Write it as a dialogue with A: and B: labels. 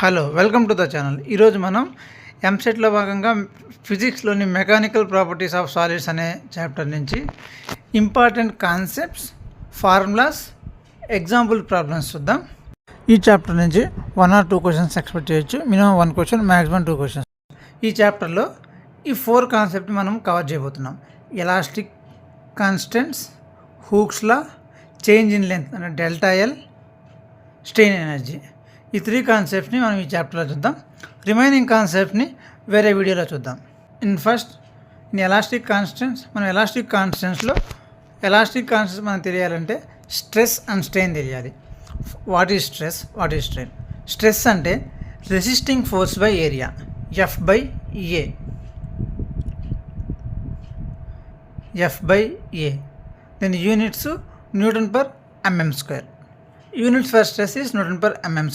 A: Hello, welcome to the channel. ఈరోజు మనం ఎంసెట్లో భాగంగా ఫిజిక్స్లోని మెకానికల్ ప్రాపర్టీస్ ఆఫ్ సాలిడ్స్ అనే చాప్టర్ నుంచి important concepts, formulas, example problems చూద్దాం. ఈ చాప్టర్ నుంచి 1 or 2 క్వశ్చన్స్ ఎక్స్పెక్ట్ చేయొచ్చు. Minimum 1 question, maximum 2 questions. ఈ చాప్టర్లో ఈ 4 కాన్సెప్ట్ మనం కవర్ చేయబోతున్నాం. Elastic constants, hooks law, change in length అంటే డెల్టా ఎల్, స్ట్రెయిన్ ఎనర్జీ. ఈ 3 కాన్సెప్ట్స్ని మనం ఈ చాప్టర్లో చూద్దాం. రిమైనింగ్ కాన్సెప్ట్ని వేరే వీడియోలో చూద్దాం. ఇన్ ఎలాస్టిక్ కాన్స్టెంట్స్, మనం ఎలాస్టిక్ కాన్స్టెంట్స్లో మనం తెలియాలంటే స్ట్రెస్ అండ్ స్ట్రెయిన్ తెలియాలి. What is stress, what is strain? Stress అంటే resisting force by area, F/A. Then units Newton per mm square. Units for stress is Newton per mm square.